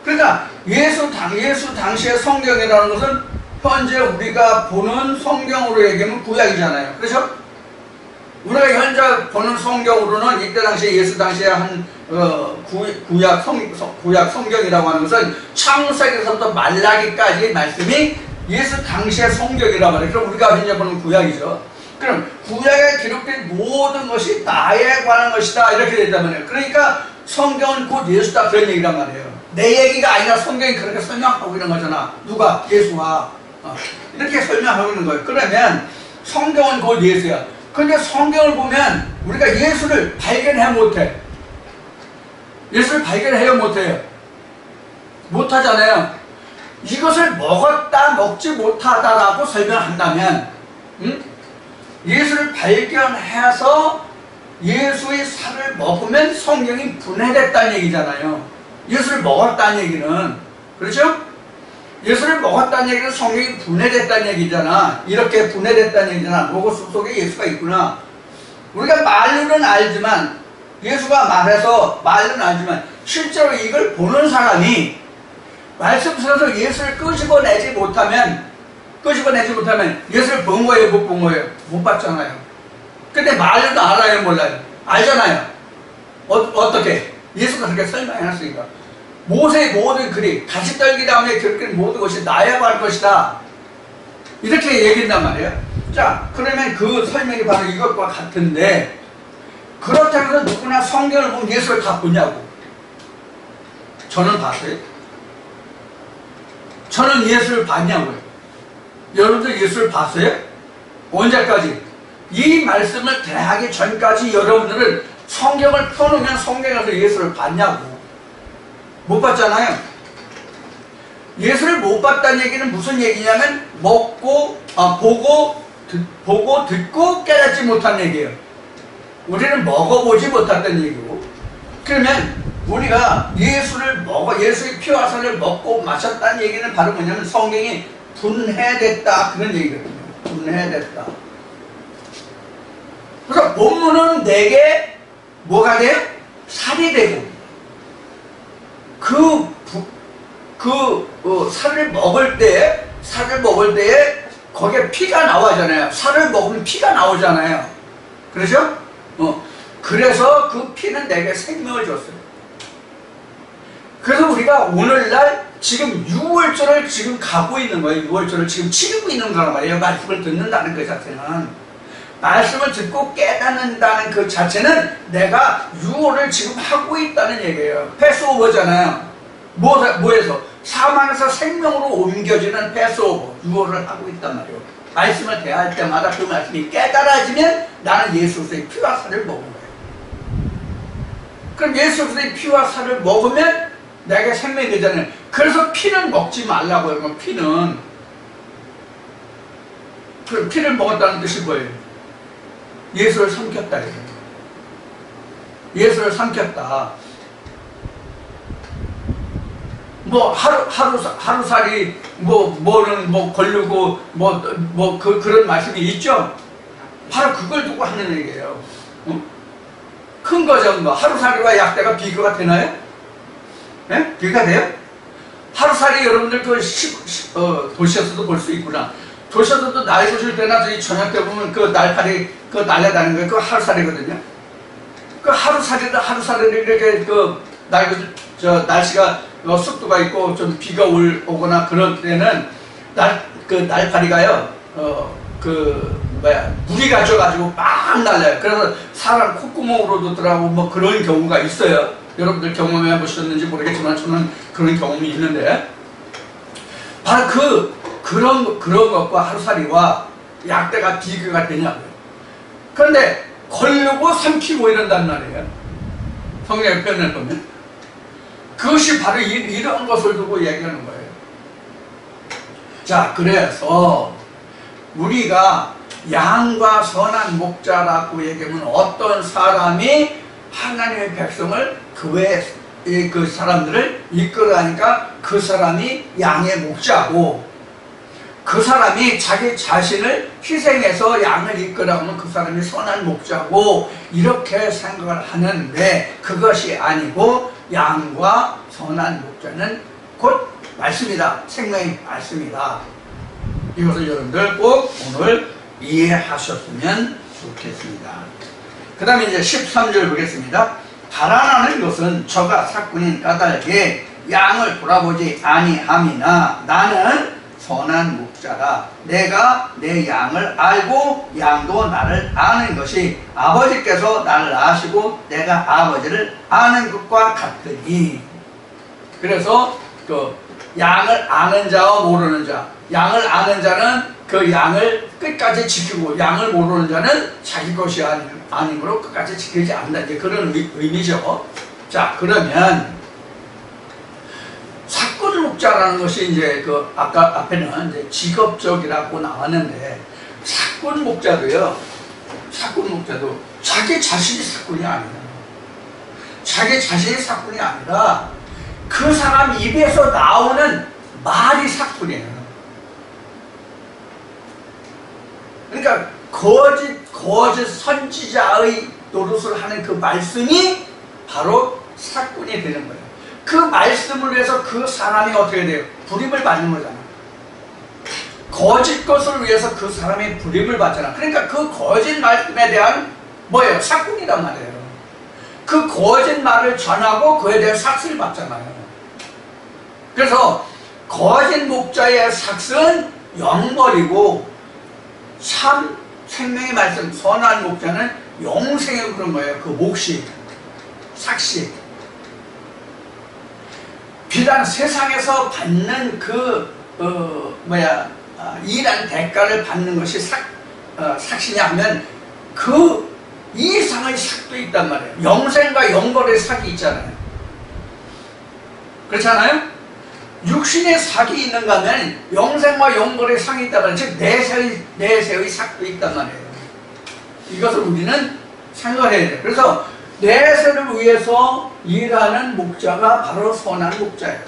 그러니까 예수 당시의 성경이라는 것은 현재 우리가 보는 성경으로 얘기하면 구약이잖아요. 그렇죠? 우리가 현재 보는 성경으로는 이때 당시에 예수 당시에 한 구약 성경이라고 하는 것은 창세기에서부터 말라기까지의 말씀이 예수 당시의 성경이라고 말해요. 그럼 우리가 현재 보는 구약이죠. 그럼 구약에 기록된 모든 것이 나에 관한 것이다 이렇게 된다면요. 그러니까 성경은 곧 예수다 그런 얘기란 말이에요. 내 얘기가 아니라 성경이 그렇게 설명하고 있는 거잖아. 누가? 예수가 이렇게 설명하고 있는 거예요. 그러면 성경은 곧 예수야. 그런데 성경을 보면 우리가 예수를 발견해 못해. 예수를 발견해요 못해요? 못하잖아요. 이것을 먹었다 먹지 못하다라고 설명한다면 예수를 발견해서 예수의 살을 먹으면 성경이 분해됐다는 얘기잖아요. 예수를 먹었다는 얘기는, 그렇죠? 예수를 먹었다는 얘기는 성경이 분해됐다는 얘기잖아. 이렇게 분해됐다는 얘기잖아. 로고스 속에 예수가 있구나. 우리가 말로는 알지만, 예수가 말로는 알지만 실제로 이걸 보는 사람이 말씀 속에서 예수를 끄집어내지 못하면 예수를 본 거예요, 못 본 거예요? 못 봤잖아요. 근데 말로도 알아요, 몰라요? 알잖아요. 어떻게? 예수가 그렇게 설명해놨으니까. 모세의 모든 글이 가시떨기 다음에 기록된 모든 것이 나에 관할 것이다 이렇게 얘기한단 말이에요. 자 그러면 그 설명이 바로 이것과 같은데, 그렇다고 해서 누구나 성경을 보면 예수를 다 보냐고. 저는 봤어요. 저는 예수를 봤냐고요. 여러분들 예수를 봤어요? 언제까지? 이 말씀을 대하기 전까지 여러분들은 성경을 펴놓으면 성경에서 예수를 봤냐고. 못 봤잖아요. 예수를 못 봤다는 얘기는 무슨 얘기냐면 보고 듣고 깨닫지 못한 얘기예요. 우리는 먹어보지 못했다는 얘기고. 그러면 우리가 예수의 피와 살을 먹고 마셨다는 얘기는 바로 뭐냐면 성경이 분해됐다 그런 얘기거든요. 분해됐다. 그래서 본문은 내게 뭐가 돼? 살이 되고 살을 먹을 때에 거기에 피가 나오잖아요. 살을 먹으면 피가 나오잖아요. 그렇죠? 그래서 그 피는 내게 생명을 줬어요. 그래서 우리가 오늘날 지금 6월절을 지금 가고 있는 거예요. 6월절을 지금 치르고 있는 거란 말이에요. 말씀을 듣는다는 것 자체는. 말씀을 듣고 깨닫는다는 그 자체는 내가 유언을 지금 하고 있다는 얘기예요. 패스오버잖아요. 뭐에서? 사망에서 생명으로 옮겨지는 패스오버, 유언을 하고 있단 말이에요. 말씀을 대할 때마다 그 말씀이 깨달아지면 나는 예수 그리스도의 피와 살을 먹은 거예요. 그럼 예수 그리스도의 피와 살을 먹으면 내게 생명이 되잖아요. 그래서 피는 먹지 말라고요. 그럼 피를 먹었다는 뜻이 뭐예요? 예수를 삼켰다. 예수를 삼켰다. 뭐 하루살이 뭐는 걸르고 그런 말씀이 있죠. 바로 그걸 두고 하는 얘기예요. 큰 거죠. 하루살이와 약대가 비교가 되나요? 네? 비교가 돼요? 하루살이 여러분들 도시에서도 볼 수 있구나. 도시에서도 날 보실 때나 저희 저녁 때 보면 그 날파리 날아다니는 거예요. 그 하루살이거든요. 그 하루살이를 이렇게 날씨가 습도가 있고 좀 비가 오거나 그럴 때는 날파리가요 물이 갇혀가지고 막 날려요. 그래서 사람 콧구멍으로도 들어가고 그런 경우가 있어요. 여러분들 경험해 보셨는지 모르겠지만 저는 그런 경험이 있는데, 바로 그런 것과 하루살이와 약대가 비교가 되냐고요. 그런데 걸르고 삼키고 이런단 말이에요. 성경의 표현을 보면 그것이 바로 이런 것을 두고 얘기하는 거예요. 자, 그래서 우리가 양과 선한 목자라고 얘기하면 어떤 사람이 하나님의 백성을 그 사람들을 이끌어가니까 그 사람이 양의 목자고, 그 사람이 자기 자신을 희생해서 양을 이끌어가면 그 사람이 선한 목자고, 이렇게 생각을 하는데 그것이 아니고 양과 선한 목자는 곧 말씀이다. 생명의 말씀이다. 이것을 여러분들 꼭 오늘 이해하셨으면 좋겠습니다. 그 다음에 이제 13절 보겠습니다. 달아나는 것은 저가 사꾼인 까닭에 양을 돌아보지 아니함이나 나는 선한 목자라. 내가 내 양을 알고 양도 나를 아는 것이 아버지께서 나를 아시고 내가 아버지를 아는 것과 같으니. 그래서 그 양을 아는 자와 모르는 자, 양을 아는 자는 그 양을 끝까지 지키고 양을 모르는 자는 자기 것이 아니므로 끝까지 지키지 않는다. 이제 그런 의미죠. 자, 그러면 사꾼 목자라는 것이 이제 아까 앞에는 이제 직업적이라고 나왔는데, 사꾼 목자도 자기 자신이 사꾼이 아니라, 자기 자신이 사꾼이 아니라 그 사람 입에서 나오는 말이 사꾼이에요. 그러니까 거짓 선지자의 노릇을 하는 그 말씀이 바로 사꾼이 되는 거예요. 그 말씀을 위해서 그 사람이 어떻게 돼요? 불임을 받는 거잖아. 거짓 것을 위해서 그 사람이 불임을 받잖아. 그러니까 그 거짓 말씀에 대한 뭐예요? 사꾼이란 말이에요. 그 거짓 말을 전하고 그에 대한 삭스를 받잖아요. 그래서 거짓 목자의 삭스는 영벌이고, 참 생명의 말씀 선한 목자는 영생의 그런 거예요. 그 몫이, 삭시. 비단 세상에서 받는 일한 대가를 받는 것이 삭시냐 하면 그 이상의 삭도 있단 말이에요. 영생과 영벌의 삭이 있잖아요. 그렇잖아요? 육신의 삭이 있는가 하면 영생과 영벌의 삭이 있단 말이에요. 즉 내세의 삭도 있단 말이에요. 이것을 우리는 생각해야 돼요. 그래서 내세를 위해서 일하는 목자가 바로 선한 목자예요.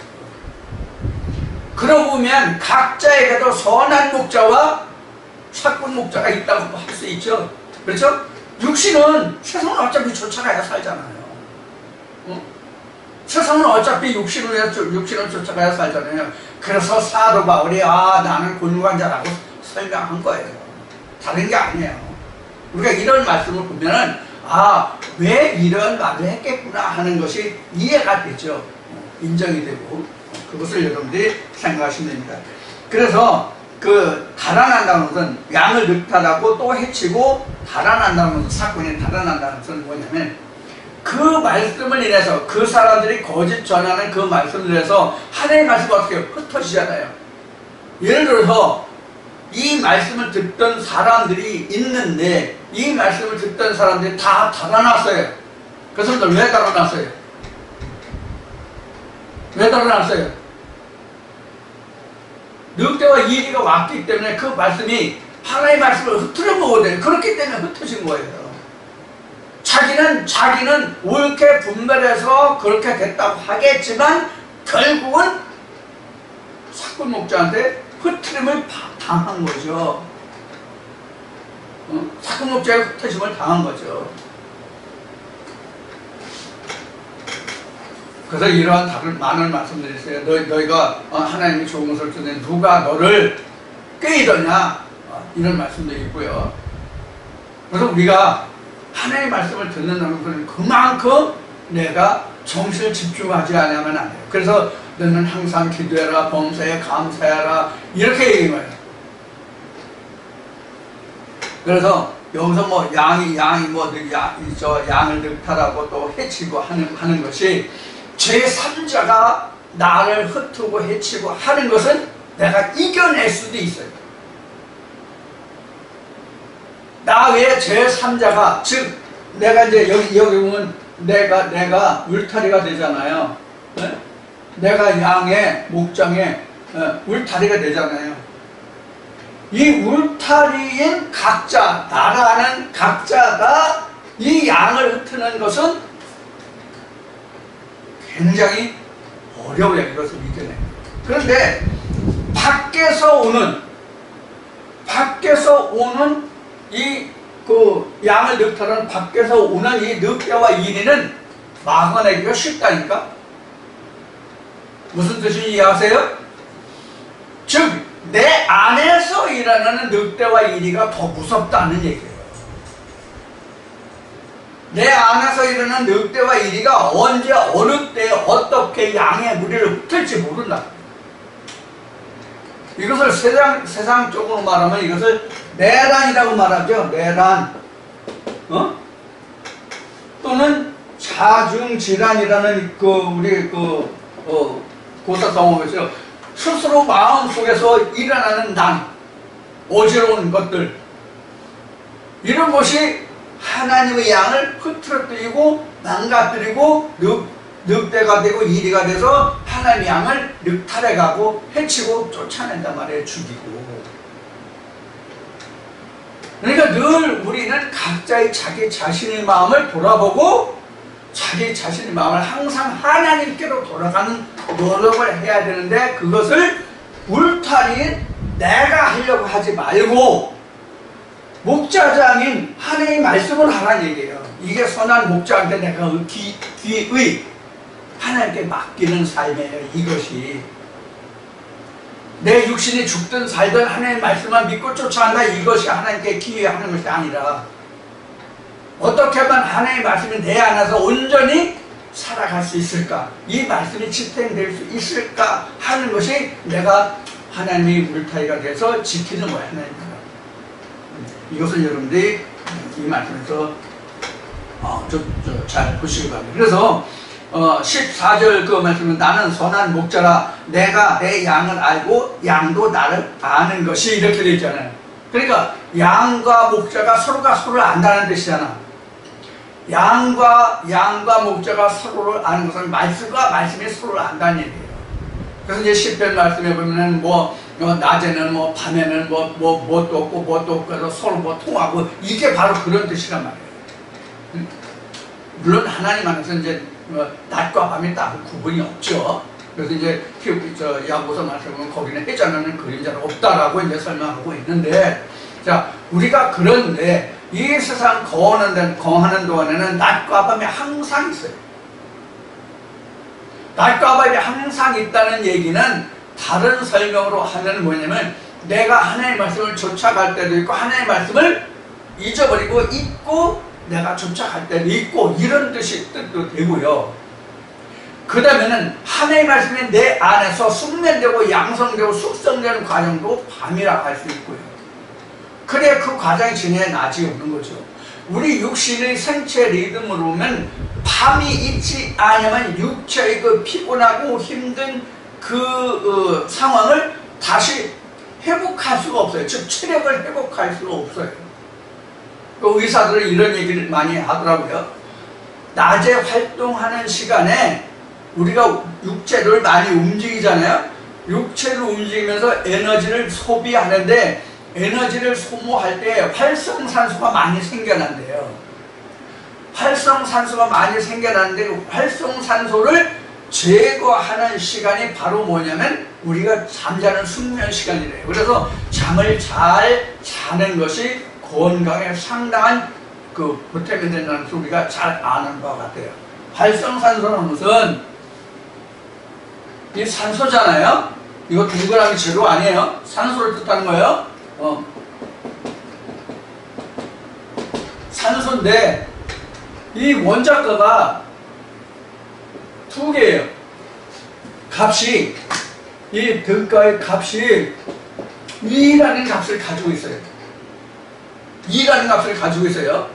그러고 보면 각자에게도 선한 목자와 사꾼 목자가 있다고 할 수 있죠. 그렇죠? 육신은 세상은 어차피 쫓아가야 살잖아요. 세상은 어차피 육신을 쫓아가야 살잖아요. 그래서 사도 바울이 나는 곤고한 자라고 설명한 거예요. 다른 게 아니에요. 우리가 이런 말씀을 보면은 왜 이런 말을 했겠구나 하는 것이 이해가 되죠. 인정이 되고, 그것을 여러분들이 생각하시면 됩니다. 그래서 그 달아난다는 것은 양을 늑탈하고 또 해치고 달아난다는 것은 사건이 달아난다는 것은 뭐냐면 그 말씀을 인해서 그 사람들이 거짓 전하는 그 말씀을 인해서 하나님의 말씀이 어떻게 흩어지잖아요. 예를 들어서 이 말씀을 듣던 사람들이 있는데 이 말씀을 듣던 사람들이 다 달아났어요. 그 사람들 왜 달아났어요? 왜 달아났어요? 늑대와 이리가 왔기 때문에 그 말씀이 하나님의 말씀을 흐트려 먹어야 그렇기 때문에 흩어진 거예요. 자기는 옳게 분별해서 그렇게 됐다고 하겠지만 결국은 사꾼 목자한테 흐트림을 당한 거죠. 사꾼 목자의 흩어짐을 당한 거죠. 그래서 이러한 다른 많은 말씀들이 있어요. 너희가 하나님이 좋은 것을 주는데 누가 너를 꾀이더냐, 이런 말씀도 있고요. 그래서 우리가 하나님의 말씀을 듣는다는 것은 그만큼 내가 정신을 집중하지 않으면 안 돼요. 그래서 너는 항상 기도해라, 범사에 감사해라, 이렇게 얘기해요. 그래서 여기서 뭐 양을 늑탈하고 또 해치고 하는 것이 제3자가 나를 흩트고 해치고 하는 것은 내가 이겨낼 수도 있어요. 나 외에 제3자가, 즉 내가 이제 여기 보면 내가 울타리가 되잖아요. 네? 내가 양의 목장의 울타리가 되잖아요. 이 울타리인 각자, 나라는 각자가 이 양을 흩트는 것은 굉장히 어려워요. 이것을 이겨내는. 그런데 밖에서 오는 이 그 양을 늑탈하는 밖에서 오는 이 늑대와 이리는 막아내기가 쉽다니까. 무슨 뜻인지 이해하세요? 즉 내 안에서 일어나는 늑대와 이리가 더 무섭다는 얘기예요. 내 안에서 일어나는 늑대와 이리가 언제 어느 때 어떻게 양의 무리를 흩을지 모른다. 이것을 세상적으로 말하면 이것을 내란이라고 말하죠. 내란. 또는 자중질환이라는 우리 고사성어에서 스스로 마음속에서 일어나는 어지러운 것들, 이런 것이 하나님의 양을 흐트러뜨리고 망가뜨리고 늑대가 되고 이리가 돼서 하나님의 양을 늑탈해가고 해치고 쫓아낸단 말이에요. 죽이고. 그러니까 늘 우리는 각자의 자기 자신의 마음을 돌아보고 자기 자신의 마음을 항상 하나님께로 돌아가는 노력을 해야 되는데, 그것을 울타리인 내가 하려고 하지 말고 목자장인 하나님의 말씀을 하라는 얘기예요. 이게 선한 목자한테 내가 귀의 하나님께 맡기는 삶이에요. 이것이 내 육신이 죽든 살든 하나님의 말씀만 믿고 쫓아간다, 이것이 하나님께 기회하는 것이 아니라 어떻게 하면 하나님의 말씀이 내 안에서 온전히 살아갈 수 있을까, 이 말씀이 집행될 수 있을까 하는 것이 내가 하나님의 울타리가 돼서 지키는 거예요. 하나님 이것을 여러분들이 이 말씀에서 잘 보시기 바랍니다. 그래서 14절 그 말씀은 나는 선한 목자라 내가 내 양을 알고 양도 나를 아는 것이, 이렇게 되어 있잖아요. 그러니까 양과 목자가 서로가 서로를 안다는 뜻이잖아. 양과 목자가 서로를 아는 것은 말씀과 말씀이 서로를 안다는 얘기예요. 그래서 이제 시편 말씀에 보면은 낮에는 밤에는 뭣도 없고 그래서 서로 통하고, 이게 바로 그런 뜻이란 말이에요. 물론 하나님 안에서 이제 낮과 밤이 따로 구분이 없죠. 그래서 이제 야고보서 말씀에 보면 거기는 해자는 그림자는 없다라고 이제 설명하고 있는데, 자, 우리가 그런데 이 세상 거하는 동안에는 낮과 밤이 항상 있어요. 낮과 밤이 항상 있다는 얘기는 다른 설명으로 하면 뭐냐면, 내가 하나님의 말씀을 쫓아갈 때도 있고 하나님의 말씀을 잊어버리고 잊고 내가 쫓아갈 때도 있고, 이런 뜻도 되고요. 그 다음에는 하나님의 말씀이 내 안에서 숙련되고 양성되고 숙성되는 과정도 밤이라 할 수 있고요. 그래 그 과정이 지내야 낮이 오는 거죠. 우리 육신의 생체 리듬으로 보면 밤이 있지 않으면 육체의 그 피곤하고 힘든 그 상황을 다시 회복할 수가 없어요. 즉 체력을 회복할 수가 없어요. 그 의사들은 이런 얘기를 많이 하더라고요. 낮에 활동하는 시간에 우리가 육체를 많이 움직이잖아요. 육체를 움직이면서 에너지를 소비하는데 에너지를 소모할 때 활성산소가 많이 생겨난대요. 활성산소가 많이 생겨나는데 그 활성산소를 제거하는 시간이 바로 뭐냐면 우리가 잠자는 숙면 시간이래요. 그래서 잠을 잘 자는 것이 건강에 상당한 그 보탬이 된다는 것을 우리가 잘 아는 바와 같아요. 활성산소는 무슨 이 산소잖아요. 이거 동그라미 제로 아니에요. 산소를 뜻하는 거예요. 산소인데 이 원자가가 두 개예요. 값이 이 등가의 값이 2라는 값을 가지고 있어요. 2라는 값을 가지고 있어요.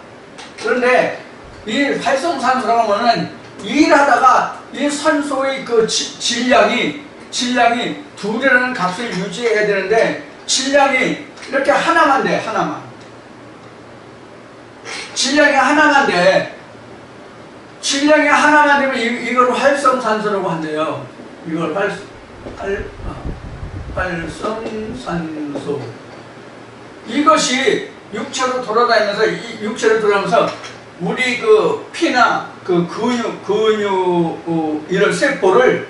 그런데 이 활성산소라고 하면은 일하다가 이 산소의 그 질량이 2라는 값을 유지해야 되는데 질량이 이렇게 하나만 돼. 하나만. 질량이 하나만 돼. 질량이 하나만 되면 이걸 활성산소라고 한대요. 이걸 활성산소. 이것이 육체로 돌아다니면서 이 육체를 돌아가면서 우리 그 피나 그 근육 이런 세포를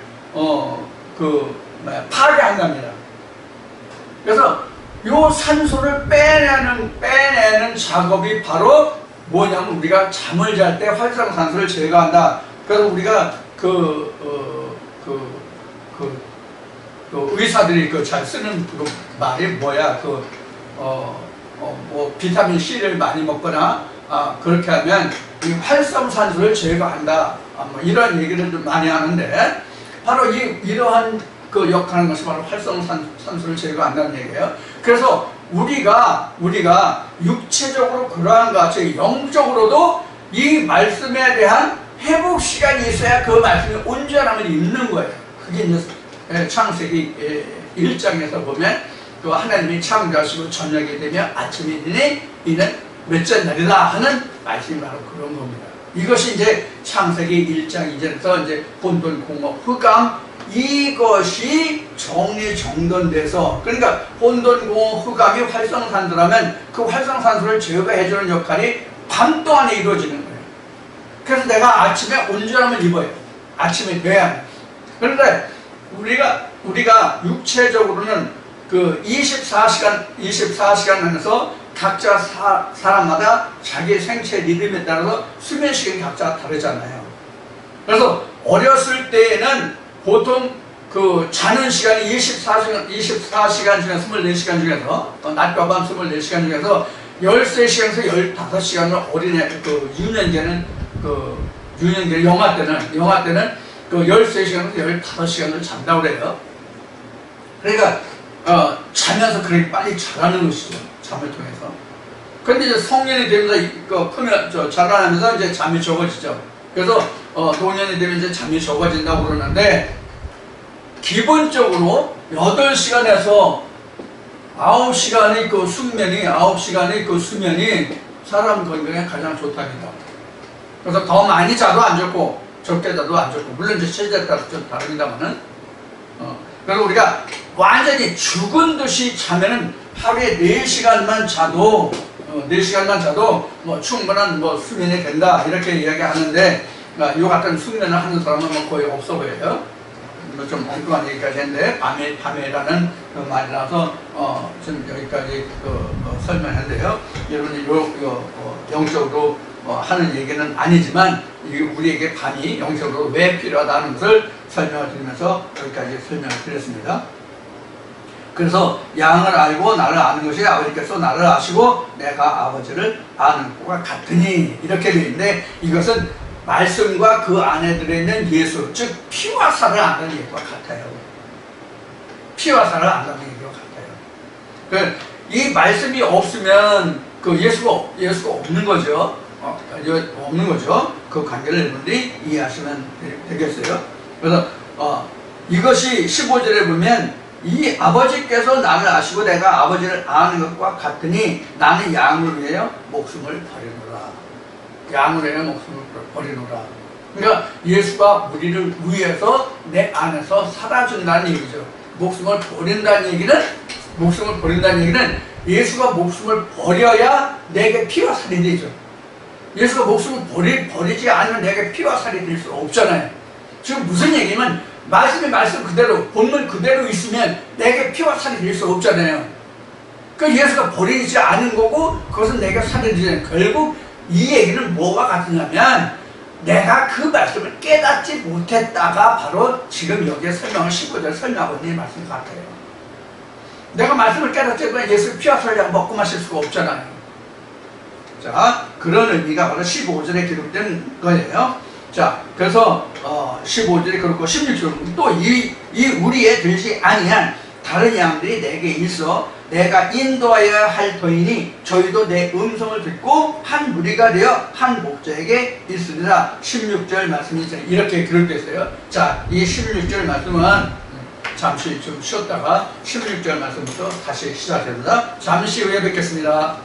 파괴한답니다. 그래서 요 산소를 빼내는 작업이 바로 뭐냐면 우리가 잠을 잘 때 활성산소를 제거한다. 그래서 우리가 의사들이 잘 쓰는 그 말이 뭐야? 뭐 비타민 C를 많이 먹거나 그렇게 하면 이 활성산소를 제거한다. 뭐 이런 얘기를 좀 많이 하는데 바로 이러한 그 역할하는 것이 바로 활성산소를 제거한다는 얘기예요. 그래서 우리가 육체적으로 그러한 것 같이 영적으로도 이 말씀에 대한 회복 시간이 있어야 그 말씀이 온전함을 입는 거예요. 그게 이제 창세기 1장에서 보면 그 하나님이 창조하시고 저녁이 되면 아침이 되니 이는 몇째 날이다 하는 말씀이 바로 그런 겁니다. 이것이 이제 창세기 1장 이전에서 이제 혼돈, 공업, 흑암 이것이 정리정돈돼서 그러니까 혼돈, 공업, 흑암이 활성산소라면 그 활성산소를 제거해주는 역할이 밤 동안에 이루어지는 거예요. 그래서 내가 아침에 온전함을 입어요. 아침에 돼야 해요. 그런데 우리가 육체적으로는 그 24시간 안에서 각자 사람마다 자기 생체 리듬에 따라서 수면 시간이 각자 다르잖아요. 그래서 어렸을 때에는 보통 그 자는 시간이 24시간 중에 24시간 중에서 낮과 밤 24시간 중에서 13시간에서 15시간을 어린애 그 유년기는 영아 때는 그 13시간에서 15시간을 잔다고 그래요. 그러니까 자면서 그렇게 빨리 자라는 것이죠. 잠을 통해서. 근데 이제 성년이 되면서 크면 자라나면서 이제 잠이 적어지죠. 그래서 노년이 되면 이제 잠이 적어진다고 그러는데 기본적으로 8시간에서 9시간의 그 수면이 사람 건강에 가장 좋답니다. 그래서 더 많이 자도 안 좋고 적게 자도 안 좋고 물론 이제 체질에 따라서 좀 다릅니다만은 그래서 우리가 완전히 죽은 듯이 자면은 하루에 4시간만 자도 뭐 충분한 뭐 수면이 된다 이렇게 이야기하는데 이 같은 수면을 하는 사람은 뭐 거의 없어 보여요. 좀 엉뚱한 얘기까지 했는데 밤에라는 그 말이라서 좀 여기까지 설명했는데요. 여러분이 영적으로 하는 얘기는 아니지만 우리에게 밤이 영적으로 왜 필요하다는 것을 설명을 드리면서 여기까지 설명을 드렸습니다. 그래서 양을 알고 나를 아는 것이 아버지께서 나를 아시고 내가 아버지를 아는 것과 같으니 이렇게 되어 있는데 이것은 말씀과 그 안에 들어있는 예수, 즉 피와 살을 안다는 얘기와 같아요. 피와 살을 안다는 얘기와 같아요. 이 말씀이 없으면 그 예수가 없는 거죠. 없는 거죠. 그 관계를 여러분들이 이해하시면 되겠어요. 그래서 이것이 15절에 보면 이 아버지께서 나를 아시고 내가 아버지를 아는 것과 같으니 나는 양을 위하여 목숨을 버리노라. 양을 위하여 목숨을 버리노라. 그러니까 예수가 우리를 위해서 내 안에서 살아준다는 얘기죠. 목숨을 버린다는 얘기는 예수가 목숨을 버려야 내게 피와 살이 되죠. 예수가 목숨을 버리지 않으면 내게 피와 살이 될 수 없잖아요. 지금 무슨 얘기냐면 말씀 그대로 본문 그대로 있으면 내게 피와 살이 될 수 없잖아요. 그러니까 예수가 버리지 않은 거고 그것은 내게 살이 되잖아요. 결국 이 얘기는 뭐와 같으냐면 내가 그 말씀을 깨닫지 못했다가 바로 지금 여기에 15절 설명하고 있는 말씀 같아요. 내가 말씀을 깨닫지 않으면 예수 피와 살을 먹고 마실 수가 없잖아요. 자, 그런 의미가 바로 15절에 기록된 거예요. 자, 그래서 15절이 그렇고 16절 또 이 우리에 들지 아니한 다른 양들이 내게 있어 내가 인도하여야 할 터이니 저희도 내 음성을 듣고 한 무리가 되어 한 목자에게 있으리라. 16절 말씀이 이렇게 기록됐어요. 자, 이 16절 말씀은 잠시 좀 쉬었다가 16절 말씀부터 다시 시작합니다. 잠시 후에 뵙겠습니다.